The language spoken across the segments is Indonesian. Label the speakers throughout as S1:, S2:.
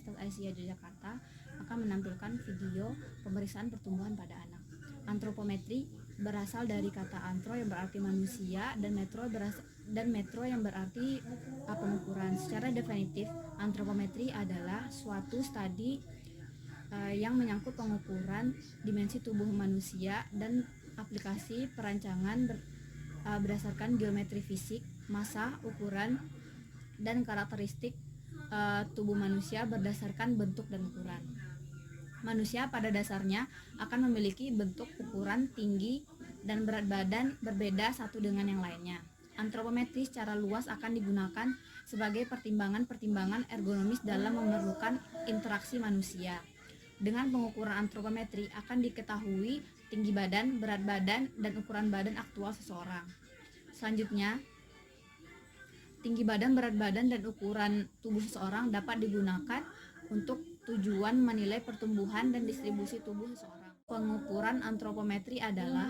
S1: Universitas Asia Yogyakarta akan menampilkan video pemeriksaan pertumbuhan pada anak. Antropometri berasal dari kata antro yang berarti manusia dan metro yang berarti pengukuran. Secara definitif, antropometri adalah suatu studi yang menyangkut pengukuran dimensi tubuh manusia dan aplikasi perancangan berdasarkan geometri fisik, massa, ukuran, dan karakteristik tubuh manusia berdasarkan bentuk dan ukuran. Manusia pada dasarnya akan memiliki bentuk, ukuran, tinggi, dan berat badan berbeda satu dengan yang lainnya. Antropometri secara luas akan digunakan sebagai pertimbangan ergonomis dalam memerlukan interaksi manusia. Dengan pengukuran antropometri akan diketahui tinggi badan, berat badan, dan ukuran badan aktual seseorang. Selanjutnya, tinggi badan, berat badan, dan ukuran tubuh seseorang dapat digunakan untuk tujuan menilai pertumbuhan dan distribusi tubuh seseorang. Pengukuran antropometri adalah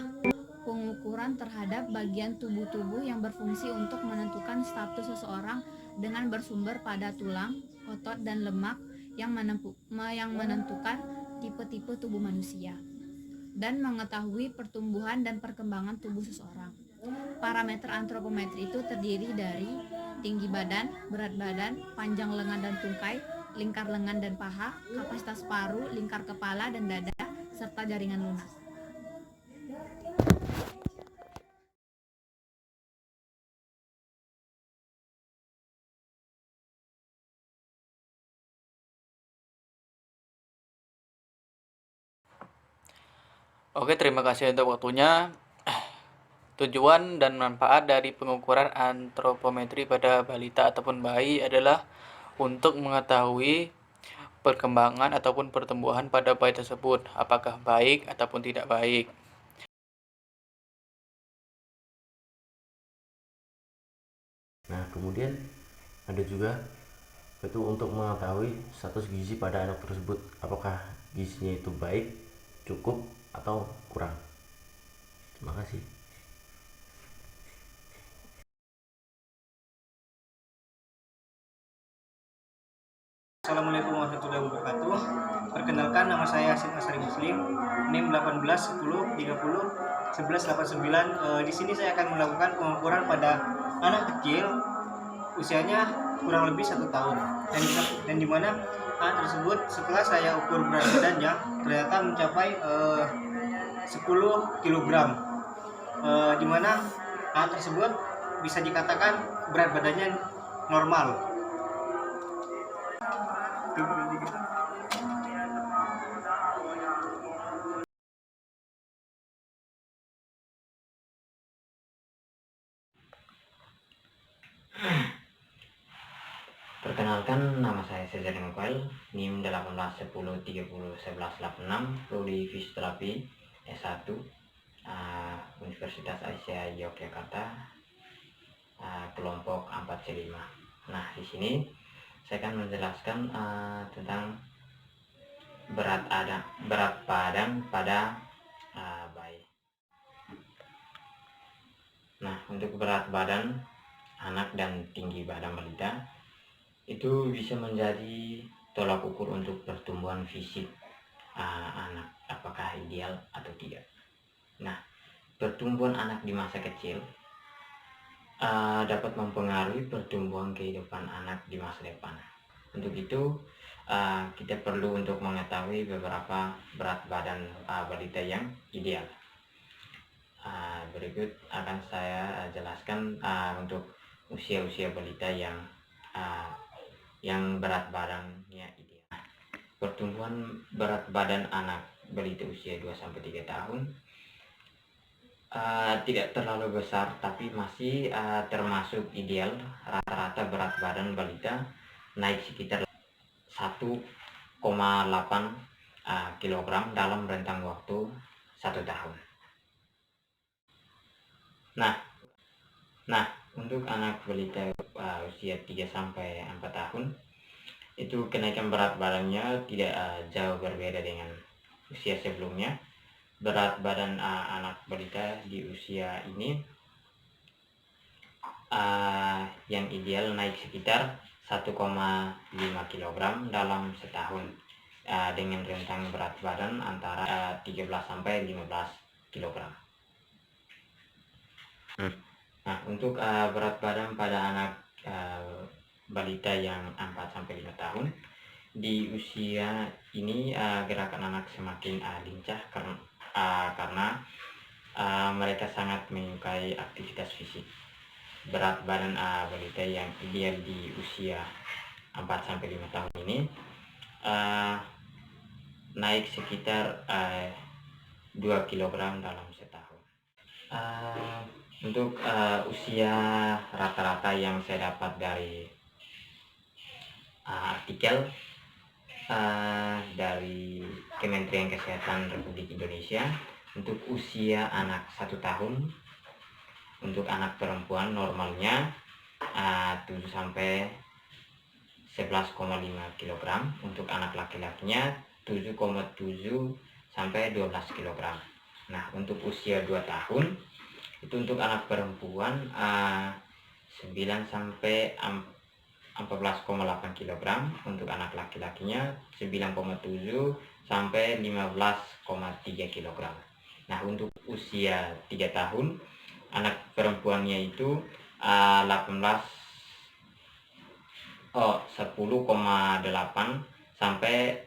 S1: pengukuran terhadap bagian tubuh yang berfungsi untuk menentukan status seseorang dengan bersumber pada tulang, otot, dan lemak yang menentukan tipe-tipe tubuh manusia dan mengetahui pertumbuhan dan perkembangan tubuh seseorang. Parameter antropometri itu terdiri dari tinggi badan, berat badan, panjang lengan dan tungkai, lingkar lengan dan paha, kapasitas paru, lingkar kepala dan dada, serta jaringan lunak.
S2: Oke, terima kasih untuk waktunya. Tujuan dan manfaat dari pengukuran antropometri pada balita ataupun bayi adalah untuk mengetahui perkembangan ataupun pertumbuhan pada bayi tersebut, apakah baik ataupun tidak baik.
S3: Nah, kemudian ada juga itu untuk mengetahui status gizi pada anak tersebut, apakah gizinya itu baik, cukup, atau kurang. Terima kasih.
S4: Assalamualaikum warahmatullahi wabarakatuh. Perkenalkan, nama saya Hasim Asari Muslim, NIM 18 10 30 11 89. Di sini saya akan melakukan pengukuran pada anak kecil usianya kurang lebih 1 tahun, dan di mana anak tersebut setelah saya ukur berat badannya ternyata mencapai 10 kg, di mana anak tersebut bisa dikatakan berat badannya normal.
S5: Perkenalkan, nama saya Cesar Miguel, NIM 18 10 30 11 86, Prodi Fisioterapi S1, Universitas Asia Yogyakarta, kelompok 4C5. Nah, di sini saya akan menjelaskan tentang berat badan pada bayi. Nah, untuk berat badan anak dan tinggi badan balita itu bisa menjadi tolak ukur untuk pertumbuhan fisik anak, apakah ideal atau tidak. Nah, pertumbuhan anak di masa kecil dapat mempengaruhi pertumbuhan kehidupan anak di masa depan. Untuk itu, kita perlu untuk mengetahui beberapa berat badan balita yang ideal. Berikut akan saya jelaskan untuk usia balita yang berat badannya ideal. Pertumbuhan berat badan anak balita usia 2-3 tahun tidak terlalu besar, tapi masih termasuk ideal. Rata-rata berat badan balita naik sekitar 1,8 kg dalam rentang waktu 1 tahun. Nah, untuk anak balita usia 3-4 tahun itu kenaikan berat badannya tidak jauh berbeda dengan usia sebelumnya. Berat badan anak balita di usia ini yang ideal naik sekitar 1,5 kg dalam setahun, dengan rentang berat badan antara 13 sampai 15 kg. Nah, untuk berat badan pada anak balita yang 4 sampai 5 tahun, di usia ini gerakan anak semakin lincah karena mereka sangat menyukai aktivitas fisik. Berat badan balita yang ideal di usia 4 sampai 5 tahun ini naik sekitar 2 kg dalam setahun. Untuk usia rata-rata yang saya dapat dari artikel dari Kementerian Kesehatan Republik Indonesia, untuk usia anak 1 tahun, untuk anak perempuan normalnya 7 sampai 11,5 kg, untuk anak laki-lakinya 7,7 sampai 12 kg. Nah, untuk usia 2 tahun itu untuk anak perempuan 9 sampai 14,8 kg, untuk anak laki-lakinya 9,7 sampai 15,3 kg. Nah, untuk usia 3 tahun anak perempuannya itu 10,8 sampai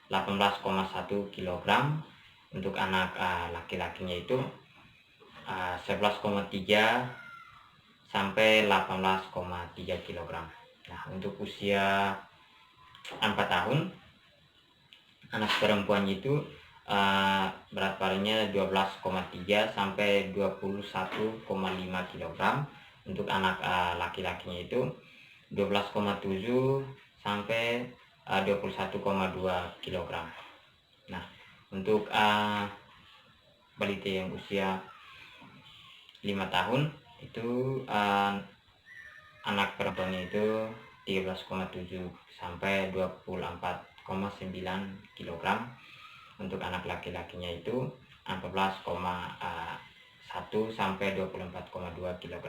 S5: 18,1 kg. Untuk anak laki-lakinya itu 11,3 sampai 18,3 kg. Nah, untuk usia 4 tahun anak perempuan itu berat badannya 12,3 sampai 21,5 kg. Untuk anak laki-lakinya itu 12,7 sampai 21,2 kg. Nah, untuk balita yang usia 5 tahun itu anak perempuannya itu 13,7 sampai 24,9 kg. Untuk anak laki-lakinya itu 14,1 sampai 24,2 kg.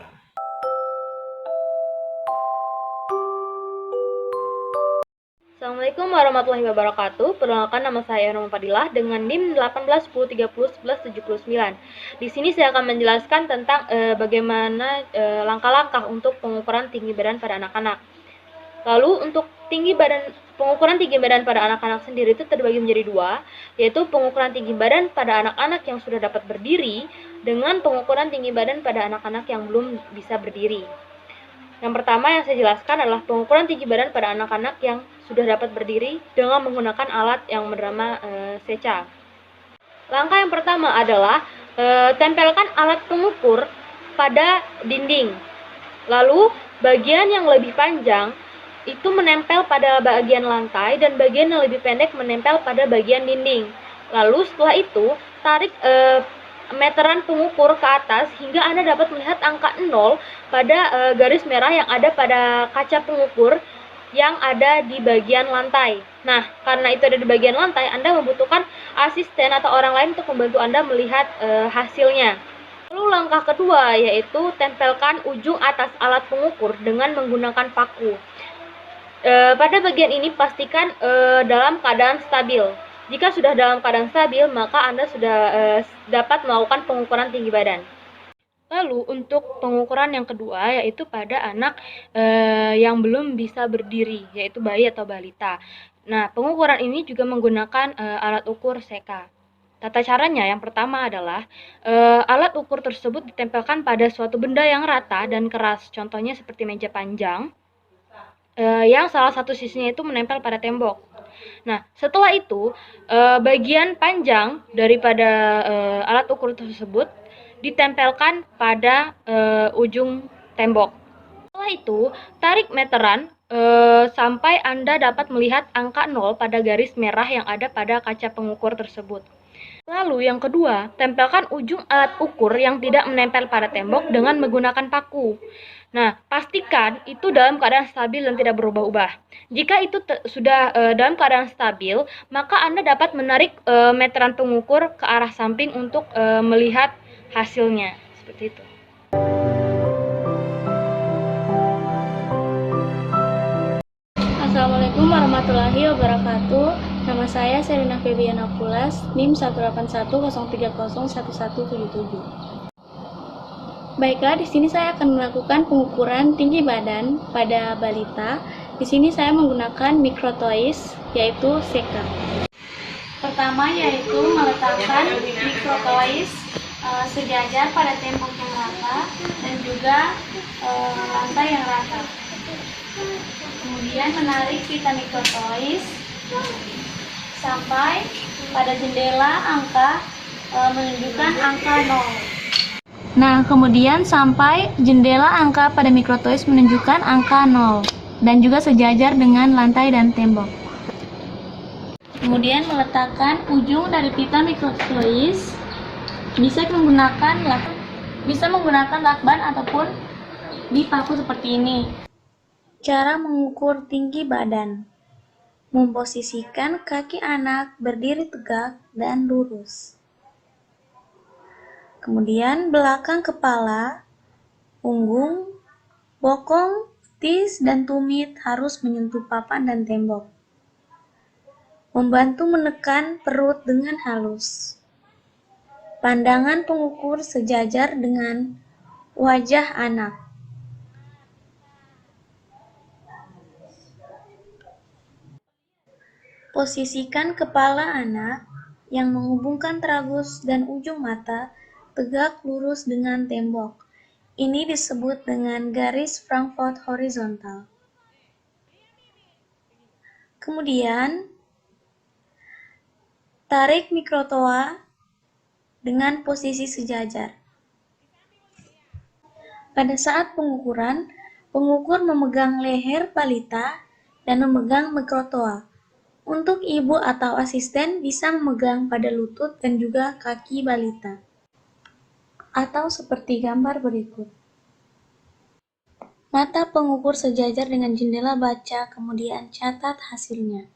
S6: Assalamualaikum warahmatullahi wabarakatuh. Perkenalkan, nama saya Irma Fadilah dengan NIM 1810301179. Di sini saya akan menjelaskan tentang bagaimana langkah-langkah untuk pengukuran tinggi badan pada anak-anak. Lalu untuk pengukuran tinggi badan pada anak-anak sendiri itu terbagi menjadi dua, yaitu pengukuran tinggi badan pada anak-anak yang sudah dapat berdiri dengan pengukuran tinggi badan pada anak-anak yang belum bisa berdiri. Yang pertama yang saya jelaskan adalah pengukuran tinggi badan pada anak-anak yang sudah dapat berdiri dengan menggunakan alat yang bernama SECA. Langkah yang pertama adalah tempelkan alat pengukur pada dinding. Lalu bagian yang lebih panjang itu menempel pada bagian lantai dan bagian yang lebih pendek menempel pada bagian dinding. Lalu setelah itu tarik meteran pengukur ke atas hingga Anda dapat melihat angka 0 pada garis merah yang ada pada kaca pengukur yang ada di bagian lantai. Nah, karena itu ada di bagian lantai, Anda membutuhkan asisten atau orang lain untuk membantu Anda melihat hasilnya. Lalu langkah kedua yaitu tempelkan ujung atas alat pengukur dengan menggunakan paku. Pada bagian ini pastikan dalam keadaan stabil. Jika sudah dalam keadaan stabil, maka Anda sudah dapat melakukan pengukuran tinggi badan. Lalu untuk pengukuran yang kedua yaitu pada anak yang belum bisa berdiri, yaitu bayi atau balita. Nah, pengukuran ini juga menggunakan alat ukur SECA. Tata caranya yang pertama adalah alat ukur tersebut ditempelkan pada suatu benda yang rata dan keras, contohnya seperti meja panjang yang salah satu sisinya itu menempel pada tembok. Nah, setelah itu bagian panjang daripada alat ukur tersebut ditempelkan pada ujung tembok. Setelah itu, tarik meteran sampai Anda dapat melihat angka 0 pada garis merah yang ada pada kaca pengukur tersebut. Lalu yang kedua, tempelkan ujung alat ukur yang tidak menempel pada tembok dengan menggunakan paku. Nah, pastikan itu dalam keadaan stabil dan tidak berubah-ubah. Jika itu sudah dalam keadaan stabil, maka Anda dapat menarik meteran pengukur ke arah samping untuk melihat hasilnya. Seperti itu.
S7: Assalamualaikum warahmatullahi wabarakatuh. Nama saya Serina Febiana Pulas, NIM 18103011177. Baiklah, di sini saya akan melakukan pengukuran tinggi badan pada balita. Di sini saya menggunakan microtoys, yaitu seka. Pertama yaitu meletakkan microtoys sejajar pada tembok yang rata dan juga lantai yang rata. Kemudian menarik pita microtoys sampai pada jendela angka menunjukkan angka 0. Nah, kemudian sampai jendela angka pada microtoys menunjukkan angka 0 dan juga sejajar dengan lantai dan tembok. Kemudian meletakkan ujung dari pita microtoys bisa menggunakan lakban ataupun dipaku seperti ini. Cara mengukur tinggi badan. Memposisikan kaki anak berdiri tegak dan lurus. Kemudian belakang kepala, punggung, bokong, betis, dan tumit harus menyentuh papan dan tembok. Membantu menekan perut dengan halus. Pandangan pengukur sejajar dengan wajah anak. Posisikan kepala anak yang menghubungkan tragus dan ujung mata tegak lurus dengan tembok. Ini disebut dengan garis Frankfurt horizontal. Kemudian, tarik mikrotoa dengan posisi sejajar. Pada saat pengukuran, pengukur memegang leher balita dan memegang mikrotoa. Untuk ibu atau asisten bisa memegang pada lutut dan juga kaki balita. Atau seperti gambar berikut. Mata pengukur sejajar dengan jendela baca, kemudian catat hasilnya.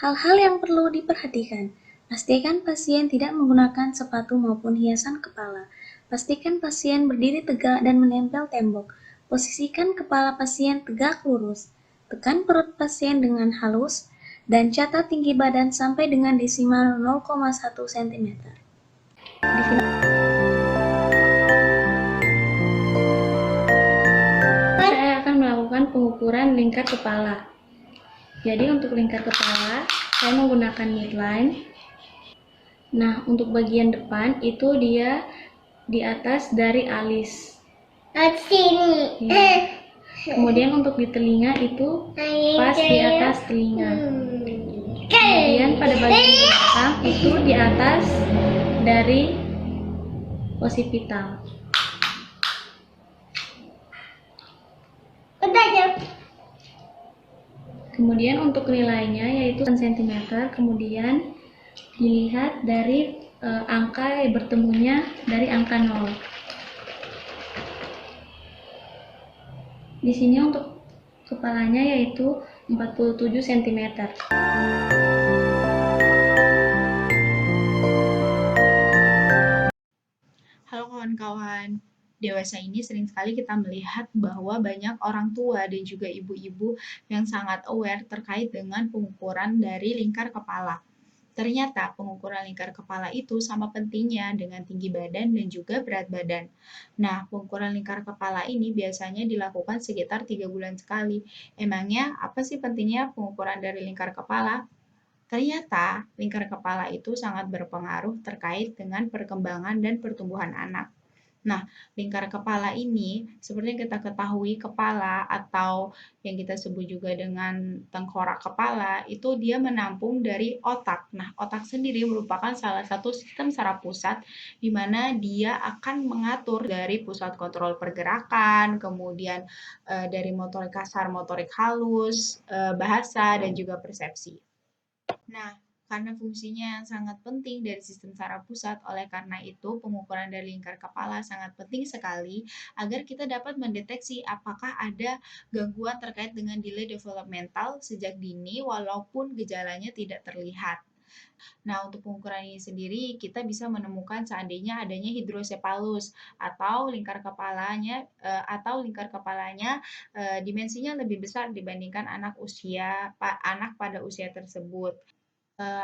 S7: Hal-hal yang perlu diperhatikan. Pastikan pasien tidak menggunakan sepatu maupun hiasan kepala. Pastikan pasien berdiri tegak dan menempel tembok. Posisikan kepala pasien tegak lurus. Tekan perut pasien dengan halus dan catat tinggi badan sampai dengan desimal 0,1 cm. Di sini saya akan melakukan pengukuran lingkar kepala. Jadi untuk lingkar kepala, saya menggunakan midline. Nah, untuk bagian depan itu dia di atas dari alis. Sini. Ya. Kemudian untuk di telinga itu pas di atas telinga. Kemudian pada bagian belakang itu di atas dari occipital. Kemudian untuk nilainya yaitu cm, kemudian dilihat dari angka yang bertemunya dari angka 0. Di sini untuk kepalanya yaitu 47 cm.
S1: Halo kawan-kawan, dewasa ini sering sekali kita melihat bahwa banyak orang tua dan juga ibu-ibu yang sangat aware terkait dengan pengukuran dari lingkar kepala. Ternyata pengukuran lingkar kepala itu sama pentingnya dengan tinggi badan dan juga berat badan. Nah, pengukuran lingkar kepala ini biasanya dilakukan sekitar 3 bulan sekali. Emangnya apa sih pentingnya pengukuran dari lingkar kepala? Ternyata lingkar kepala itu sangat berpengaruh terkait dengan perkembangan dan pertumbuhan anak. Nah, lingkar kepala ini seperti yang kita ketahui kepala atau yang kita sebut juga dengan tengkorak kepala itu dia menampung dari otak. Nah, otak sendiri merupakan salah satu sistem saraf pusat di mana dia akan mengatur dari pusat kontrol pergerakan, kemudian dari motorik kasar, motorik halus, bahasa dan juga persepsi. Nah, karena fungsinya yang sangat penting dari sistem saraf pusat, oleh karena itu pengukuran dari lingkar kepala sangat penting sekali agar kita dapat mendeteksi apakah ada gangguan terkait dengan delay developmental sejak dini walaupun gejalanya tidak terlihat.
S8: Nah, untuk pengukuran ini sendiri kita bisa menemukan seandainya adanya hidrosefalus atau lingkar kepalanya dimensinya lebih besar dibandingkan anak pada usia tersebut.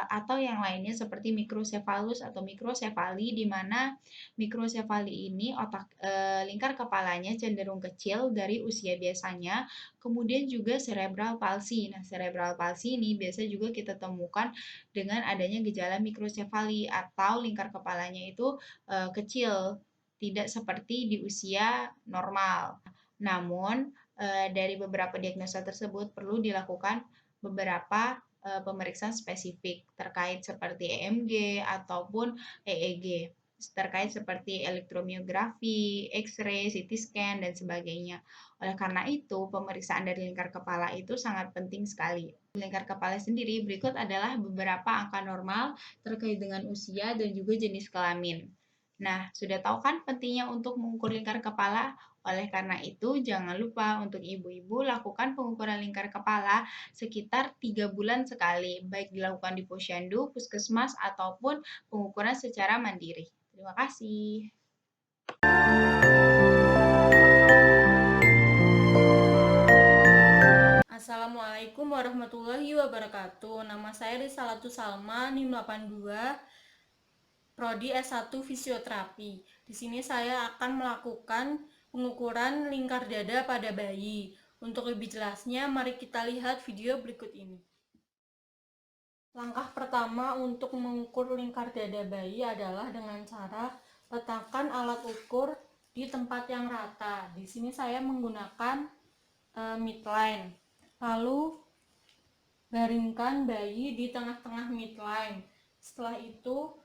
S8: Atau yang lainnya seperti mikrosefalus atau mikrosefali, di mana mikrosefali ini lingkar kepalanya cenderung kecil dari usia biasanya. Kemudian juga cerebral palsy. Nah, cerebral palsy ini biasa juga kita temukan dengan adanya gejala mikrosefali atau lingkar kepalanya itu kecil, tidak seperti di usia normal. Namun, dari beberapa diagnosa tersebut perlu dilakukan beberapa pemeriksaan spesifik terkait seperti EMG ataupun EEG, terkait seperti elektromiografi, X-ray, CT scan, dan sebagainya. Oleh karena itu, pemeriksaan dari lingkar kepala itu sangat penting sekali. Lingkar kepala sendiri berikut adalah beberapa angka normal terkait dengan usia dan juga jenis kelamin. Nah, sudah tahu kan pentingnya untuk mengukur lingkar kepala? Oleh karena itu, jangan lupa untuk ibu-ibu lakukan pengukuran lingkar kepala sekitar 3 bulan sekali, baik dilakukan di posyandu, puskesmas, ataupun pengukuran secara mandiri. Terima kasih.
S9: Assalamualaikum warahmatullahi wabarakatuh. Nama saya Risalatu Salma, NIM 82, Prodi S1 Fisioterapi. Di sini saya akan melakukan pengukuran lingkar dada pada bayi. Untuk lebih jelasnya, mari kita lihat video berikut ini. Langkah pertama untuk mengukur lingkar dada bayi adalah dengan cara letakkan alat ukur di tempat yang rata. Di sini saya menggunakan midline. Lalu baringkan bayi di tengah-tengah midline. Setelah itu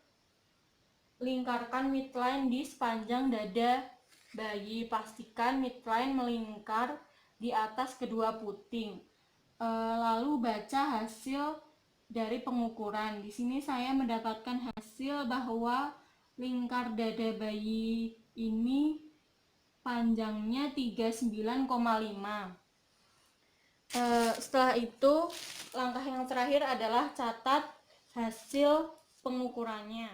S9: lingkarkan midline di sepanjang dada bayi. Pastikan midline melingkar di atas kedua puting. Lalu baca hasil dari pengukuran. Di sini saya mendapatkan hasil bahwa lingkar dada bayi ini panjangnya 39,5. Setelah itu, langkah yang terakhir adalah catat hasil pengukurannya.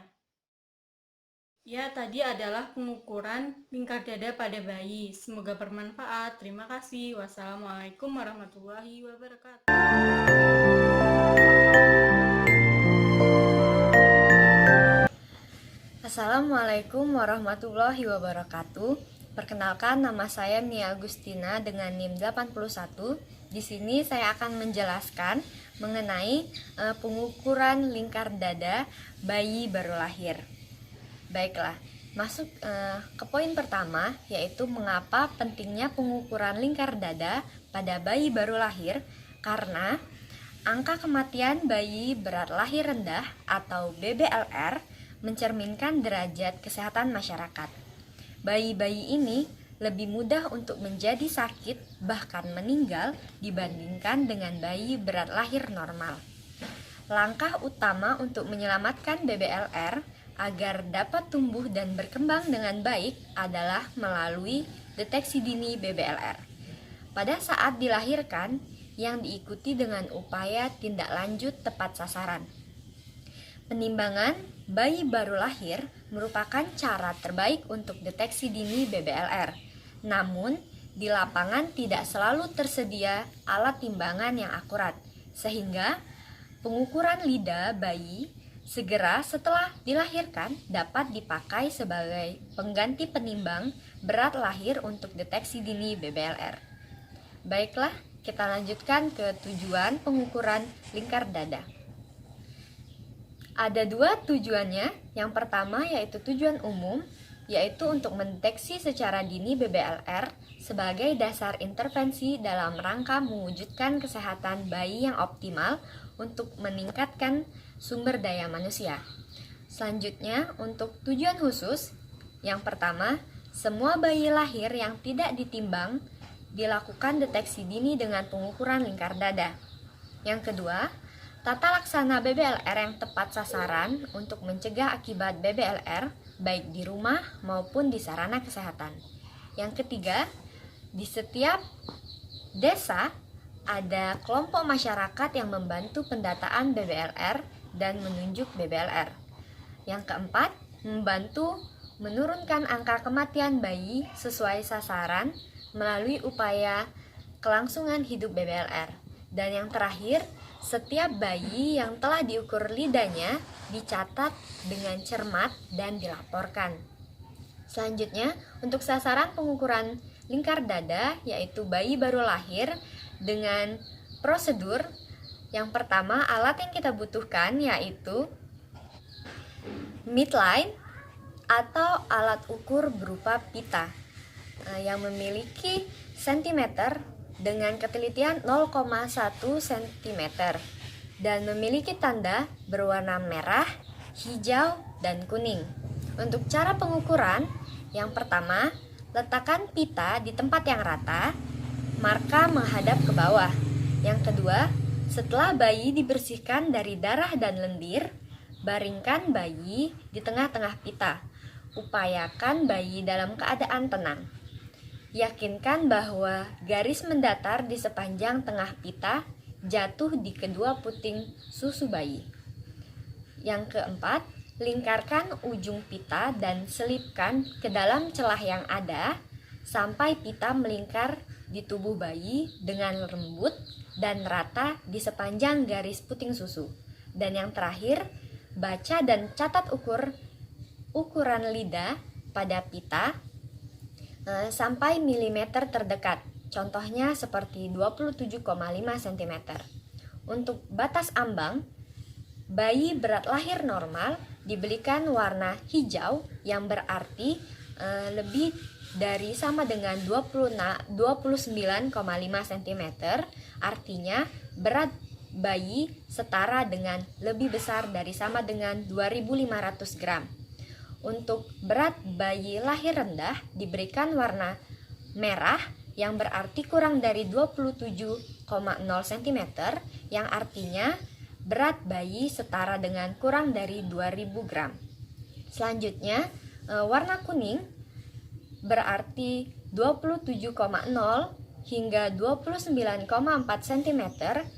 S9: Ya, tadi adalah pengukuran lingkar dada pada bayi. Semoga bermanfaat. Terima kasih. Wassalamualaikum warahmatullahi wabarakatuh.
S10: Assalamualaikum warahmatullahi wabarakatuh. Perkenalkan, nama saya Nia Agustina dengan NIM 81. Di sini saya akan menjelaskan mengenai pengukuran lingkar dada bayi baru lahir. Baiklah, masuk ke poin pertama, yaitu mengapa pentingnya pengukuran lingkar dada pada bayi baru lahir. Karena angka kematian bayi berat lahir rendah atau BBLR mencerminkan derajat kesehatan masyarakat. Bayi-bayi ini lebih mudah untuk menjadi sakit bahkan meninggal dibandingkan dengan bayi berat lahir normal. Langkah utama untuk menyelamatkan BBLR agar dapat tumbuh dan berkembang dengan baik adalah melalui deteksi dini BBLR. Pada saat dilahirkan, yang diikuti dengan upaya tindak lanjut tepat sasaran. Penimbangan bayi baru lahir merupakan cara terbaik untuk deteksi dini BBLR. Namun, di lapangan tidak selalu tersedia alat timbangan yang akurat, sehingga pengukuran lidah bayi segera setelah dilahirkan dapat dipakai sebagai pengganti penimbang berat lahir untuk deteksi dini BBLR. Baiklah, kita lanjutkan ke tujuan pengukuran lingkar dada. Ada dua tujuannya. Yang pertama yaitu tujuan umum, yaitu untuk mendeteksi secara dini BBLR sebagai dasar intervensi dalam rangka mewujudkan kesehatan bayi yang optimal untuk meningkatkan sumber daya manusia. Selanjutnya, untuk tujuan khusus, yang pertama, semua bayi lahir yang tidak ditimbang dilakukan deteksi dini dengan pengukuran lingkar dada. Yang kedua, tata laksana BBLR yang tepat sasaran untuk mencegah akibat BBLR baik di rumah maupun di sarana kesehatan. Yang ketiga, di setiap desa ada kelompok masyarakat yang membantu pendataan BBLR dan menunjuk BBLR. Yang keempat, membantu menurunkan angka kematian bayi sesuai sasaran melalui upaya kelangsungan hidup BBLR. Dan yang terakhir, setiap bayi yang telah diukur lidahnya dicatat dengan cermat dan dilaporkan. Selanjutnya, untuk sasaran pengukuran lingkar dada, yaitu bayi baru lahir, dengan prosedur yang pertama, alat yang kita butuhkan yaitu midline atau alat ukur berupa pita yang memiliki sentimeter dengan ketelitian 0,1 cm dan memiliki tanda berwarna merah, hijau, dan kuning. Untuk cara pengukuran, yang pertama, letakkan pita di tempat yang rata, marka menghadap ke bawah. Yang kedua, setelah bayi dibersihkan dari darah dan lendir, baringkan bayi di tengah-tengah pita. Upayakan bayi dalam keadaan tenang. Yakinkan bahwa garis mendatar di sepanjang tengah pita jatuh di kedua puting susu bayi. Yang keempat, lingkarkan ujung pita dan selipkan ke dalam celah yang ada sampai pita melingkar di tubuh bayi dengan lembut dan rata di sepanjang garis puting susu. Dan yang terakhir, baca dan catat ukuran lidah pada pita sampai milimeter terdekat. Contohnya seperti 27,5 cm. Untuk batas ambang, bayi berat lahir normal diberikan warna hijau yang berarti lebih dari sama dengan 29,5 cm, artinya berat bayi setara dengan lebih besar dari sama dengan 2.500 gram. Untuk berat bayi lahir rendah diberikan warna merah yang berarti kurang dari 27,0 cm, yang artinya berat bayi setara dengan kurang dari 2.000 gram. Selanjutnya, warna kuning berarti 27,0 hingga 29,4 cm,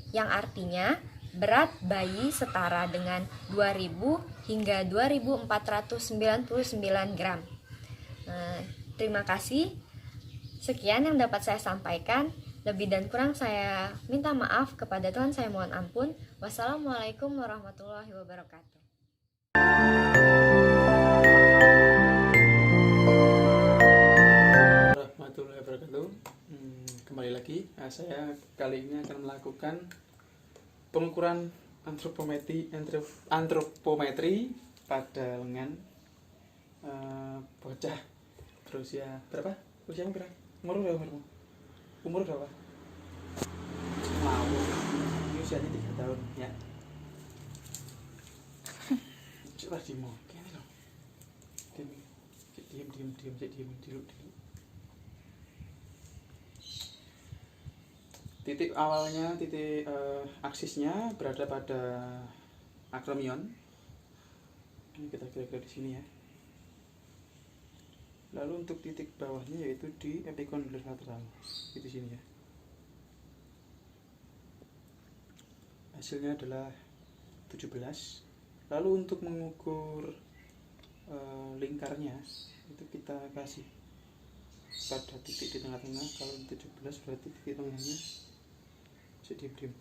S10: yang artinya berat bayi setara dengan 2000 hingga 2499 gram. Terima kasih. Sekian yang dapat saya sampaikan. Lebih dan kurang saya minta maaf kepada Tuhan, saya mohon ampun. Wassalamualaikum warahmatullahi wabarakatuh.
S2: Warahmatullahi wabarakatuh. Kembali lagi, saya kali ini akan melakukan pengukuran antropometri pada lengan bocah berusia berapa? Usiamu berapa? Umur berapa? Wow, ini usianya 3 tahun ya. Coba dimo, gini loh. Diam dulu. Titik awalnya, aksisnya berada pada akromion. Ini kita kira-kira di sini ya. Lalu untuk titik bawahnya yaitu di epikondyle lateral, itu sini ya. Hasilnya adalah 17. Lalu untuk mengukur lingkarnya itu kita kasih pada titik di tengah-tengah. Kalau 17 berarti titik tengahnya diam.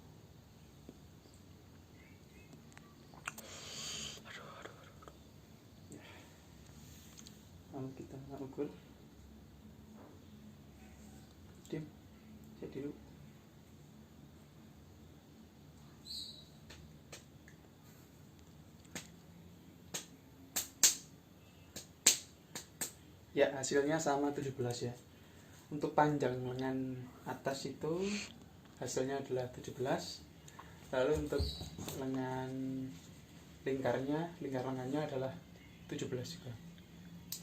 S2: Ya. Lalu kita ukur. Diam. Dulu. Ya, hasilnya sama 17 ya. Untuk panjang lengan atas itu hasilnya adalah 17. Lalu untuk lengan lingkar lengannya adalah 17 juga.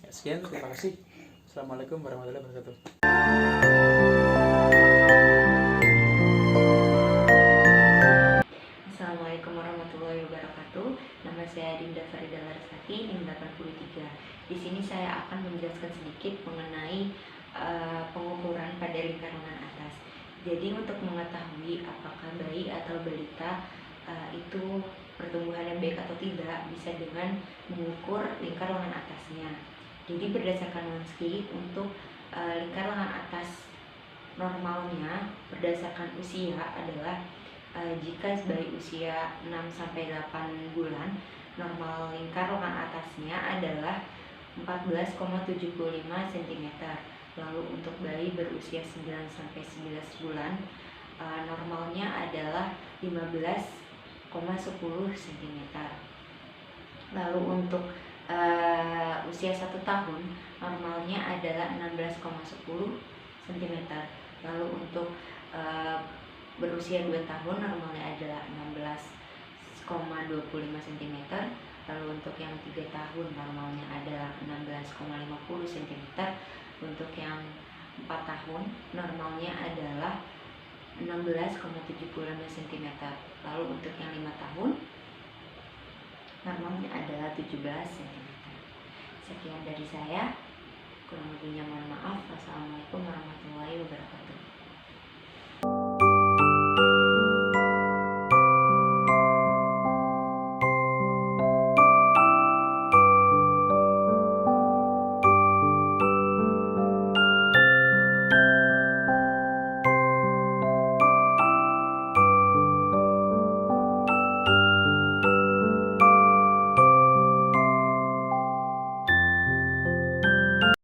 S2: Ya, sekian, terima kasih. Assalamualaikum warahmatullahi wabarakatuh.
S11: Assalamualaikum warahmatullahi wabarakatuh. Nama saya Dinda Farida Larsati, NIM 83. Di sini saya akan menjelaskan sedikit mengenai pengukuran pada lingkar lengan atas. Jadi untuk mengetahui apakah bayi atau balita itu pertumbuhan yang baik atau tidak bisa dengan mengukur lingkar lengan atasnya. Jadi berdasarkan Lonsky, untuk lingkar lengan atas normalnya berdasarkan usia adalah jika bayi usia 6-8 bulan, normal lingkar lengan atasnya adalah 14,75 cm. Lalu untuk bayi berusia 9-11 bulan, normalnya adalah 15,10 cm. Lalu untuk usia 1 tahun, normalnya adalah 16,10 cm. Lalu untuk berusia 2 tahun, normalnya adalah 16,25 cm. Lalu untuk yang 3 tahun, normalnya adalah 16,50 cm. Untuk yang 4 tahun, normalnya adalah 16,75 cm. Lalu untuk yang 5 tahun, normalnya adalah 17 cm. Sekian dari saya. Kurang lebihnya mohon maaf. Wassalamualaikum warahmatullahi wabarakatuh.